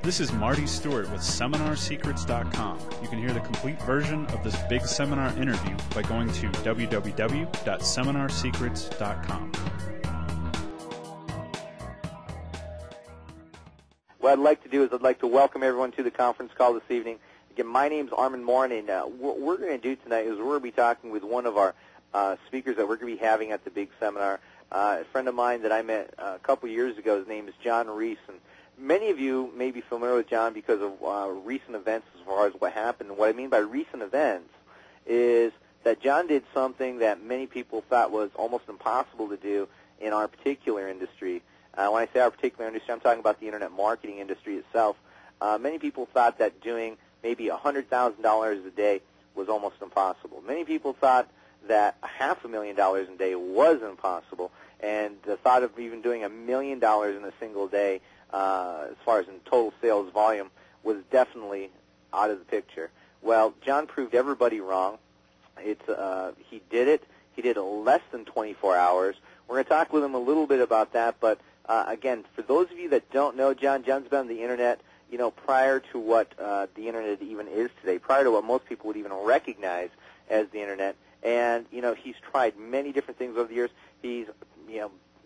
This is Marty Stewart with SeminarSecrets.com. You can hear the complete version of this big seminar interview by going to www.seminarsecrets.com. What I'd like to do is I'd like to welcome everyone to the conference call this evening. Again, my name's Armand Morin, and what we're going to do tonight is we're going to be talking with one of our speakers that we're going to be having at the big seminar. A friend of mine that I met a couple years ago, his name is John Reese, and many of you may be familiar with John because of recent events as far as what happened. And what I mean by recent events is that John did something that many people thought was almost impossible to do in our particular industry. When I say our particular industry, I'm talking about the Internet marketing industry itself. Many people thought that doing maybe $100,000 a day was almost impossible. Many people thought that $500,000 a day was impossible, and the thought of even doing $1 million in a single day, as far as in total sales volume, was definitely out of the picture. Well, John proved everybody wrong. He did it. He did it less than 24 hours. We're going to talk with him a little bit about that, but again, for those of you that don't know John, John's been on the Internet, prior to what the Internet even is today, prior to what most people would even recognize as the Internet. And, he's tried many different things over the years. He's,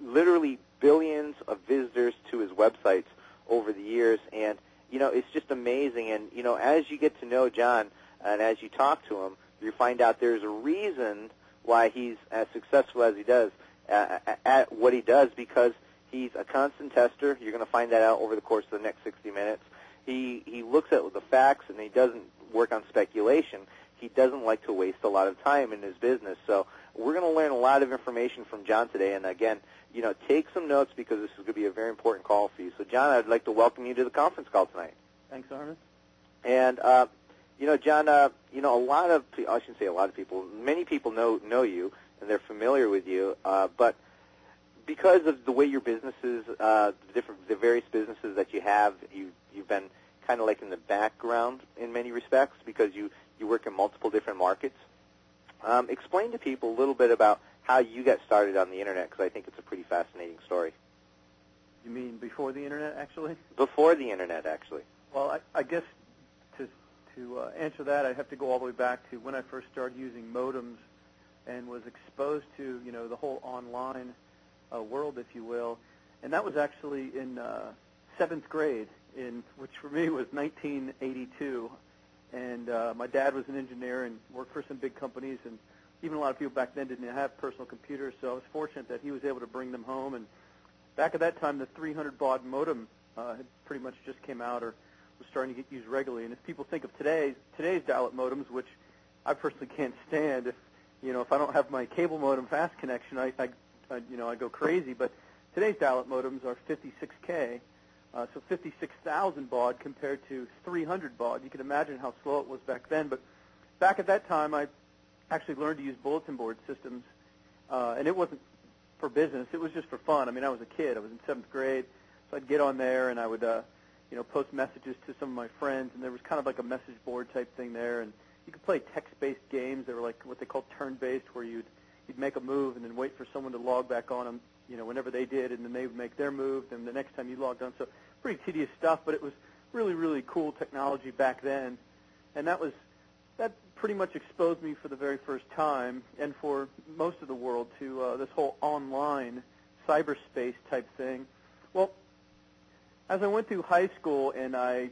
literally billions of visitors to his websites over the years. And, it's just amazing. And, as you get to know John and as you talk to him, you find out there's a reason why he's as successful as he does at what he does, because he's a constant tester. You're going to find that out over the course of the next 60 minutes. He looks at the facts, and he doesn't work on speculation. He doesn't like to waste a lot of time in his business. So we're going to learn a lot of information from John today. And, again, take some notes because this is going to be a very important call for you. So, John, I'd like to welcome you to the conference call tonight. Thanks, Armand. And, John, a lot of – I shouldn't say a lot of people. Many people know you, and they're familiar with you. But because of the way your businesses, the various businesses that you have, you've been kind of like in the background in many respects because you work in multiple different markets. Explain to people a little bit about how you got started on the Internet, because I think it's a pretty fascinating story. You mean before the Internet, actually? Before the Internet, actually. Well, I guess to answer that, I'd have to go all the way back to when I first started using modems and was exposed to, the whole online world, if you will. And that was actually in 7th grade, which for me was 1982. And my dad was an engineer and worked for some big companies, and even a lot of people back then didn't have personal computers, so I was fortunate that he was able to bring them home. And back at that time, the 300 baud modem had pretty much just came out or was starting to get used regularly. And if people think of today's dial-up modems, which I personally can't stand, if I don't have my cable modem fast connection, I go crazy. But today's dial-up modems are 56K. So 56,000 baud compared to 300 baud. You can imagine how slow it was back then. But back at that time, I actually learned to use bulletin board systems, and it wasn't for business. It was just for fun. I mean, I was a kid. I was in 7th grade, so I'd get on there, and I would post messages to some of my friends, and there was kind of like a message board type thing there. And you could play text-based games. They were like what they called turn-based, where you'd make a move and then wait for someone to log back on them, whenever they did, and then they would make their move, and the next time you logged on. So pretty tedious stuff, but it was really, really cool technology back then. And that pretty much exposed me for the very first time, and for most of the world, to this whole online cyberspace type thing. Well, as I went through high school, and I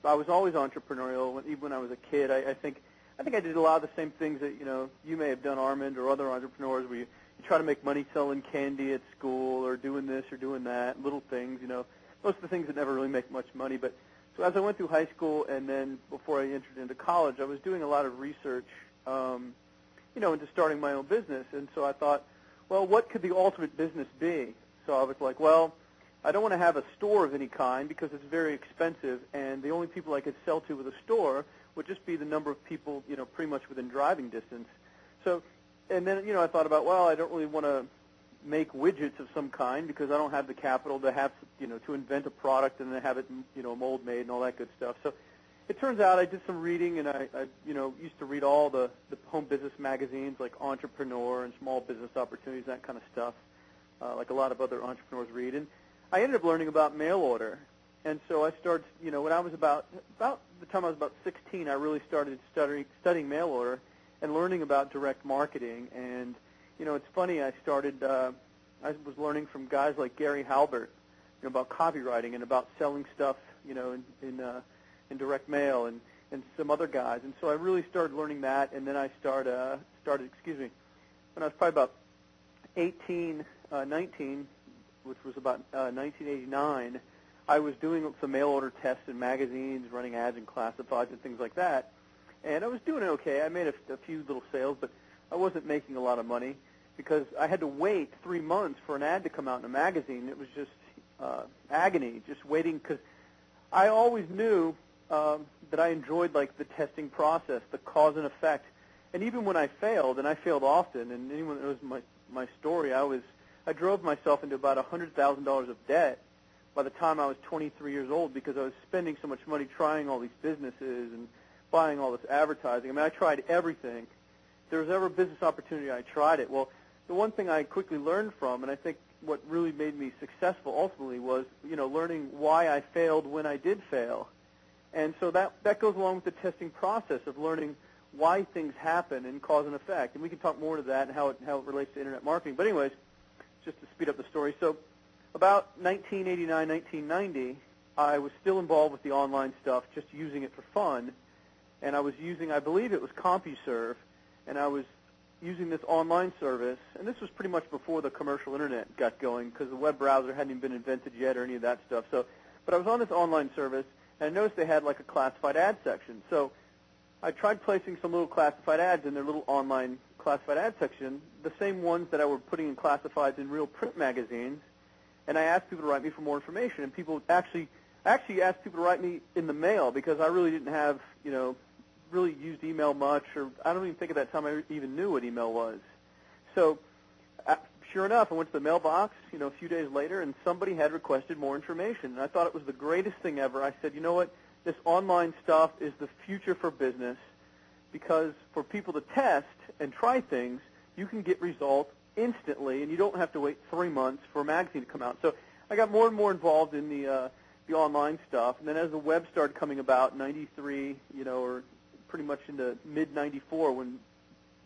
was always entrepreneurial, even when I was a kid. I think I did a lot of the same things that you may have done, Armand, or other entrepreneurs, where you try to make money selling candy at school or doing this or doing that, little things, most of the things that never really make much money. But so as I went through high school and then before I entered into college, I was doing a lot of research, into starting my own business. And so I thought, well, what could the ultimate business be? So I was like, well, I don't want to have a store of any kind because it's very expensive, and the only people I could sell to with a store would just be the number of people, pretty much within driving distance. So, and then, I thought about, well, I don't really want to make widgets of some kind because I don't have the capital to have, to invent a product and then have it, mold made and all that good stuff. So it turns out I did some reading, and I used to read all the home business magazines like Entrepreneur and Small Business Opportunities, that kind of stuff, like a lot of other entrepreneurs read. And I ended up learning about mail order. And so I started, when I was about the time I was about 16, I really started studying mail order and learning about direct marketing. And, it's funny, I was learning from guys like Gary Halbert, about copywriting and about selling stuff, in direct mail and some other guys. And so I really started learning that, and then I started, when I was probably about 19, which was about 1989, I was doing some mail order tests in magazines, running ads in classifieds and things like that. And I was doing okay. I made a few little sales, but I wasn't making a lot of money because I had to wait 3 months for an ad to come out in a magazine. It was just agony, just waiting, because I always knew that I enjoyed, like, the testing process, the cause and effect. And even when I failed, and I failed often, and anyone that knows my story, I drove myself into about $100,000 of debt by the time I was 23 years old because I was spending so much money trying all these businesses and buying all this advertising. I mean, I tried everything. If there was ever a business opportunity, I tried it. Well, the one thing I quickly learned from, and I think what really made me successful ultimately, was, learning why I failed when I did fail. And so that goes along with the testing process of learning why things happen and cause and effect. And we can talk more to that and how it relates to Internet marketing. But anyways, just to speed up the story. So about 1989, 1990, I was still involved with the online stuff, just using it for fun. And I was using, I believe it was CompuServe, and I was using this online service. And this was pretty much before the commercial Internet got going because the web browser hadn't even been invented yet or any of that stuff. But I was on this online service, and I noticed they had like a classified ad section. So I tried placing some little classified ads in their little online classified ad section, the same ones that I were putting in classifieds in real print magazines, and I asked people to write me for more information. And people actually asked people to write me in the mail because I really didn't have, really used email much, or I don't even think at that time I even knew what email was. So sure enough, I went to the mailbox, a few days later, and somebody had requested more information. And I thought it was the greatest thing ever. I said, you know what? This online stuff is the future for business because for people to test and try things, you can get results instantly, and you don't have to wait 3 months for a magazine to come out. So I got more and more involved in the online stuff. And then as the web started coming about, 93, or pretty much into mid-94 when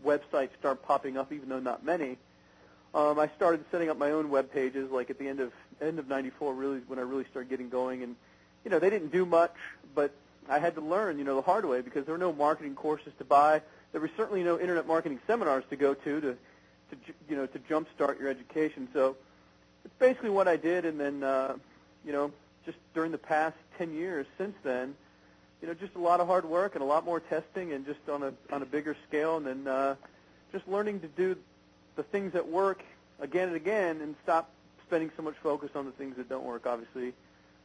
websites started popping up, even though not many, I started setting up my own web pages, like at the end of 94, really, when I really started getting going. And they didn't do much, but I had to learn, the hard way because there were no marketing courses to buy. There were certainly no internet marketing seminars to go to jumpstart your education. So it's basically what I did. And then, just during the past 10 years since then, just a lot of hard work and a lot more testing and just on a bigger scale. And then just learning to do the things that work again and again and stop spending so much focus on the things that don't work, obviously,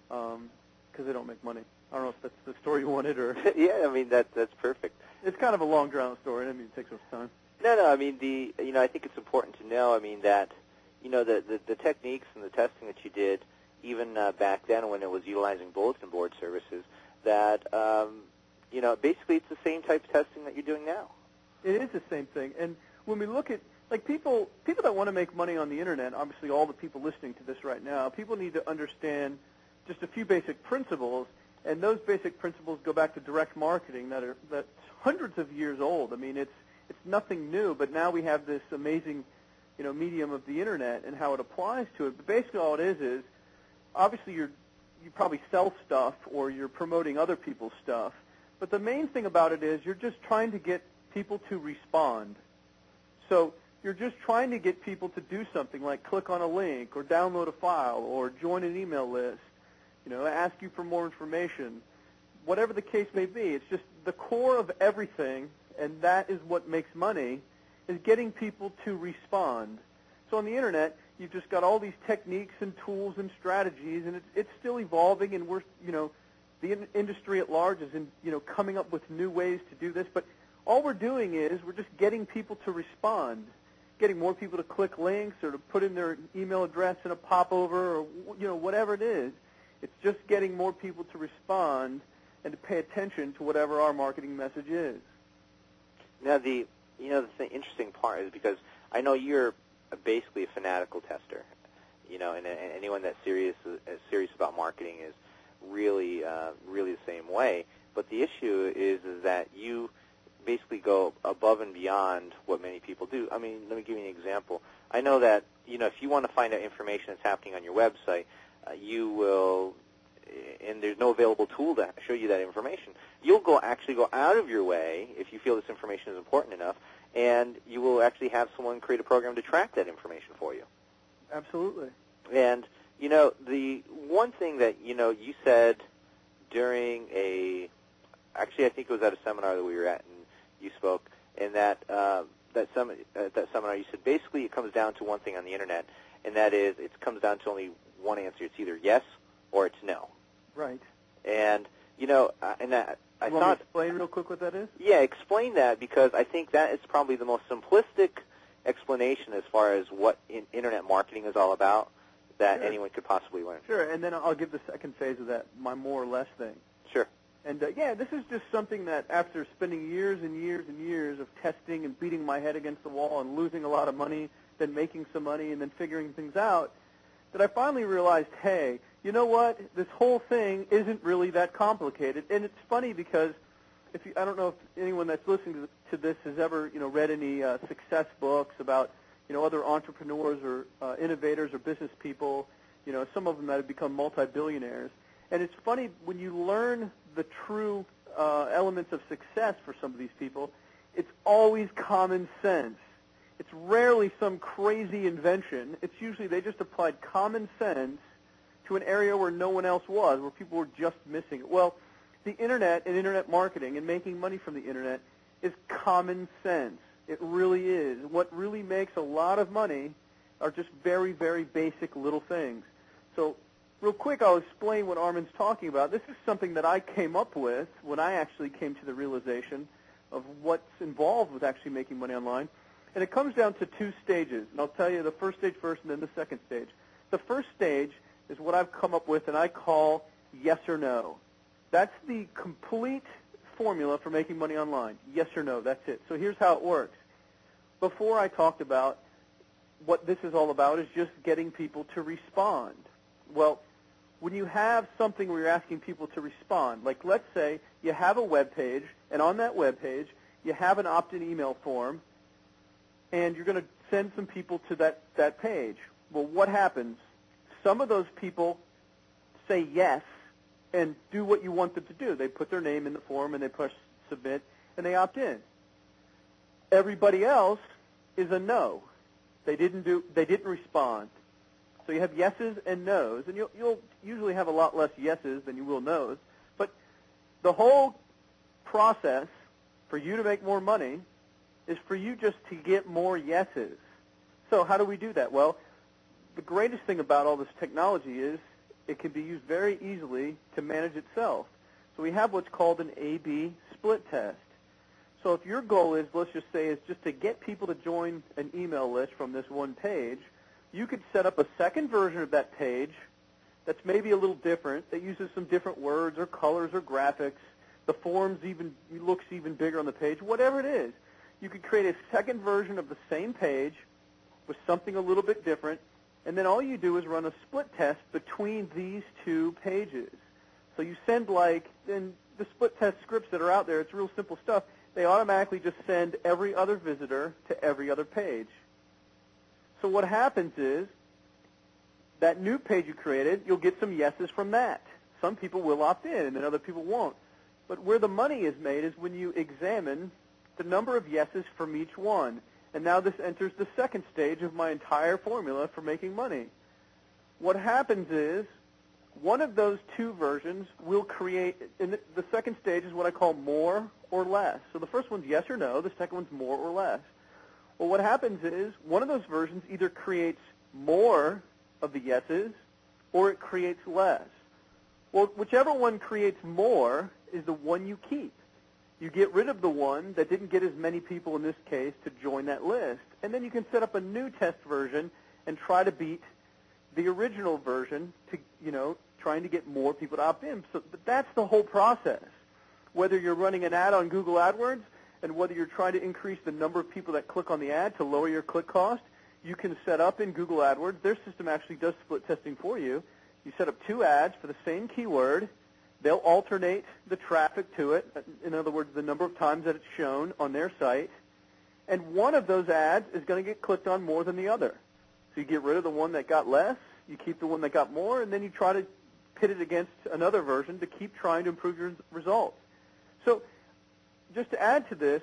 because they don't make money. I don't know if that's the story you wanted or... Yeah, I mean, that's perfect. It's kind of a long, drawn-out story. I mean, it takes much time. No, I mean, I think it's important to know, I mean, that, the techniques and the testing that you did, even back then when it was utilizing bulletin board services, that, basically it's the same type of testing that you're doing now. It is the same thing. And when we look at, like, people that want to make money on the Internet, obviously all the people listening to this right now, people need to understand just a few basic principles, and those basic principles go back to direct marketing that's hundreds of years old. I mean, it's nothing new, but now we have this amazing, medium of the Internet and how it applies to it. But basically all it is obviously you probably sell stuff or you're promoting other people's stuff, but the main thing about it is you're just trying to get people to respond. So you're just trying to get people to do something like click on a link or download a file or join an email list, ask you for more information, whatever the case may be. It's just the core of everything, and that is what makes money, is getting people to respond. So on the Internet, you've just got all these techniques and tools and strategies, and it's still evolving, and we're, the industry at large is coming up with new ways to do this, but all we're doing is we're just getting people to respond, getting more people to click links or to put in their email address in a popover or, whatever it is. It's just getting more people to respond and to pay attention to whatever our marketing message is. Now, the interesting part is because I know you're basically a fanatical tester, and anyone that's serious about marketing is above and beyond what many people do. I mean, let me give you an example. I know that, if you want to find out information that's happening on your website, you will, and there's no available tool to show you that information. You'll actually go out of your way if you feel this information is important enough, and you will actually have someone create a program to track that information for you. Absolutely. And, the one thing that, you said during actually I think it was at a seminar that we were at, and you spoke, and that seminar you said basically it comes down to one thing on the Internet, and that is it comes down to only one answer. It's either yes or it's no. Right. And, and that I want thought... to explain real quick what that is? Yeah, explain that, because I think that is probably the most simplistic explanation as far as what Internet marketing is all about that anyone could possibly learn. Sure, and then I'll give the second phase of that, my more or less thing. Sure. And, this is just something that after spending years and years and years of testing and beating my head against the wall and losing a lot of money, then making some money, and then figuring things out, that I finally realized, hey, you know what? This whole thing isn't really that complicated. And it's funny because I don't know if anyone that's listening to this has ever, read any success books about, other entrepreneurs or innovators or business people, some of them that have become multi-billionaires. And it's funny, when you learn the true elements of success for some of these people, it's always common sense. It's rarely some crazy invention. It's usually they just applied common sense to an area where no one else was, where people were just missing it. Well, the Internet and Internet marketing and making money from the Internet is common sense. It really is. What really makes a lot of money are just very, very basic little things. So real quick, I'll explain what Armand's talking about. This is something that I came up with when I actually came to the realization of what's involved with actually making money online. And it comes down to two stages. And I'll tell you the first stage first and then the second stage. The first stage is what I've come up with and I call yes or no. That's the complete formula for making money online. Yes or no, that's it. So here's how it works. Before I talked about what this is all about is just getting people to respond. Well, when you have something where you're asking people to respond, like let's say you have a web page, and on that web page you have an opt-in email form, and you're going to send some people to that page. Well, what happens? Some of those people say yes and do what you want them to do. They put their name in the form and they push submit and they opt in. Everybody else is a no. They didn't respond. So you have yeses and nos, and you'll usually have a lot less yeses than you will nos. But the whole process for you to make more money is for you just to get more yeses. So how do we do that? Well, the greatest thing about all this technology is it can be used very easily to manage itself. So we have what's called an A/B split test. So if your goal is, let's just say, is just to get people to join an email list from this one page, you could set up a second version of that page that's maybe a little different, that uses some different words or colors or graphics. The forms looks even bigger on the page, whatever it is. You could create a second version of the same page with something a little bit different, and then all you do is run a split test between these two pages. So you send and the split test scripts that are out there, it's real simple stuff. They automatically just send every other visitor to every other page. So what happens is that new page you created, you'll get some yeses from that. Some people will opt in, and then other people won't. But where the money is made is when you examine the number of yeses from each one. And now this enters the second stage of my entire formula for making money. What happens is one of those two versions will create, and the second stage is what I call more or less. So the first one's yes or no, the second one's more or less. Well, what happens is one of those versions either creates more of the yeses or it creates less. Well, whichever one creates more is the one you keep. You get rid of the one that didn't get as many people in this case to join that list, and then you can set up a new test version and try to beat the original version to, trying to get more people to opt in. So that's the whole process. Whether you're running an ad on Google AdWords and whether you're trying to increase the number of people that click on the ad to lower your click cost, you can set up in Google AdWords. Their system actually does split testing for you. You set up two ads for the same keyword. They'll alternate the traffic to it, in other words, the number of times that it's shown on their site, and one of those ads is going to get clicked on more than the other. So you get rid of the one that got less, you keep the one that got more, and then you try to pit it against another version to keep trying to improve your results. So just to add to this,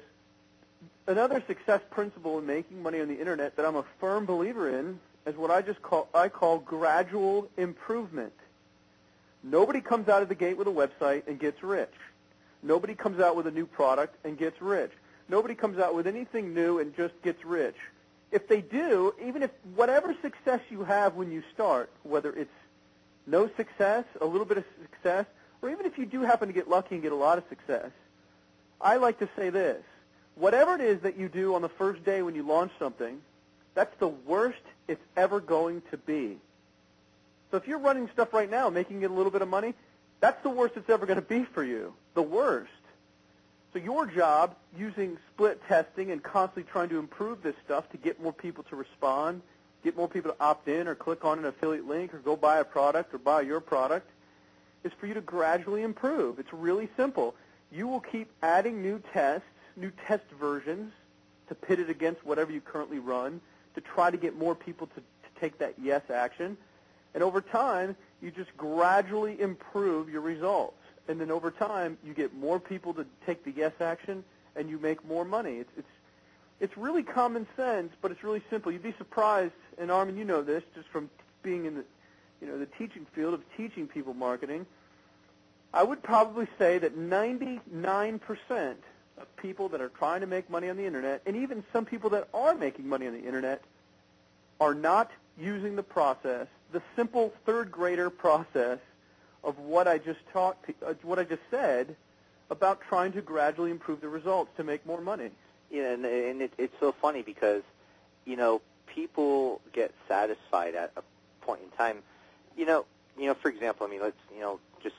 another success principle in making money on the Internet that I'm a firm believer in is what I call gradual improvement. Nobody comes out of the gate with a website and gets rich. Nobody comes out with a new product and gets rich. Nobody comes out with anything new and just gets rich. If they do, even if whatever success you have when you start, whether it's no success, a little bit of success, or even if you do happen to get lucky and get a lot of success, I like to say this. Whatever it is that you do on the first day when you launch something, that's the worst it's ever going to be. So if you're running stuff right now, making it a little bit of money, that's the worst it's ever going to be for you, the worst. So your job, using split testing and constantly trying to improve this stuff to get more people to respond, get more people to opt in or click on an affiliate link or go buy a product or buy your product, is for you to gradually improve. It's really simple. You will keep adding new tests, new test versions to pit it against whatever you currently run to try to get more people to take that yes action. And over time, you just gradually improve your results. And then over time, you get more people to take the yes action, and you make more money. It's really common sense, but it's really simple. You'd be surprised, and Armand, you know this, just from being in the teaching field of teaching people marketing. I would probably say that 99% of people that are trying to make money on the Internet, and even some people that are making money on the Internet, are not using the process, the simple third grader process of what I just said about trying to gradually improve the results to make more money. Yeah, and it's so funny because, people get satisfied at a point in time. For example, let's, just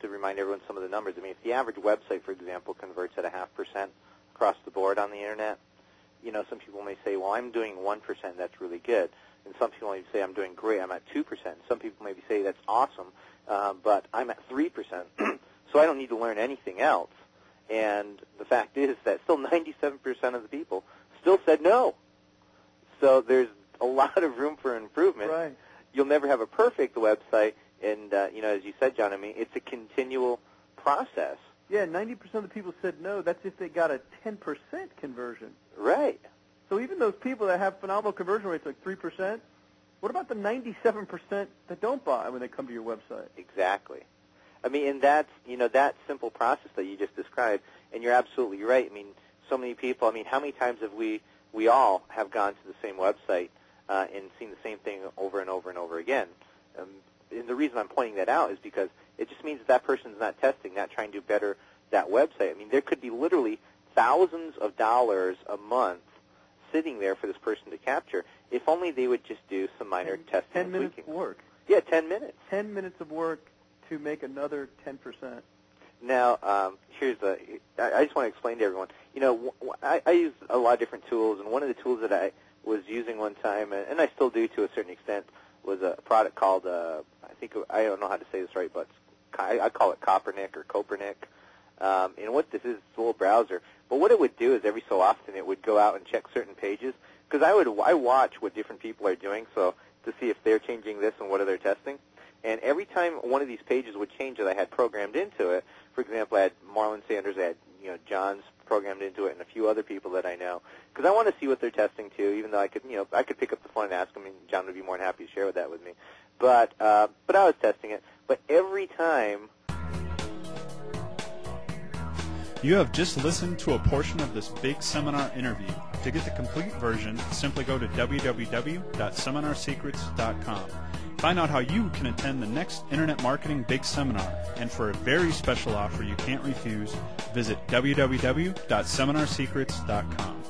to remind everyone some of the numbers. If the average website, for example, converts at 0.5% across the board on the Internet, some people may say, well, I'm doing 1%, that's really good. And some people may say, I'm doing great, I'm at 2%. Some people maybe say, that's awesome, but I'm at 3%, so I don't need to learn anything else. And the fact is that still 97% of the people still said no. So there's a lot of room for improvement. Right. You'll never have a perfect website, and, as you said, John, it's a continual process. Yeah, 90% of the people said no. That's if they got a 10% conversion. Right. So even those people that have phenomenal conversion rates, like 3%, what about the 97% that don't buy when they come to your website? Exactly. And that's, that simple process that you just described, and you're absolutely right. So many people, how many times have we all have gone to the same website and seen the same thing over and over and over again? And the reason I'm pointing that out is because it just means that person's not testing, not trying to better that website. There could be literally thousands of dollars a month sitting there for this person to capture if only they would just do some minor testing 10 and minutes tweaking. of work. Yeah, 10 minutes. 10 minutes of work to make another 10%. Now, I just want to explain to everyone. I use a lot of different tools, and one of the tools that I was using one time, and I still do to a certain extent, was a product called, I don't know how to say this right, but I call it Copernic or Copernic. And what this is, it's a little browser. But what it would do is every so often it would go out and check certain pages, because I watch what different people are doing, so to see if they're changing this and what are they testing. And every time one of these pages would change that I had programmed into it, for example, I had Marlon Sanders, I had John's programmed into it, and a few other people that I know, because I want to see what they're testing too. Even though I could pick up the phone and ask them, and John would be more than happy to share that with me. But I was testing it. But every time. You have just listened to a portion of this Big Seminar interview. To get the complete version, simply go to www.seminarsecrets.com. Find out how you can attend the next Internet Marketing Big Seminar. And for a very special offer you can't refuse, visit www.seminarsecrets.com.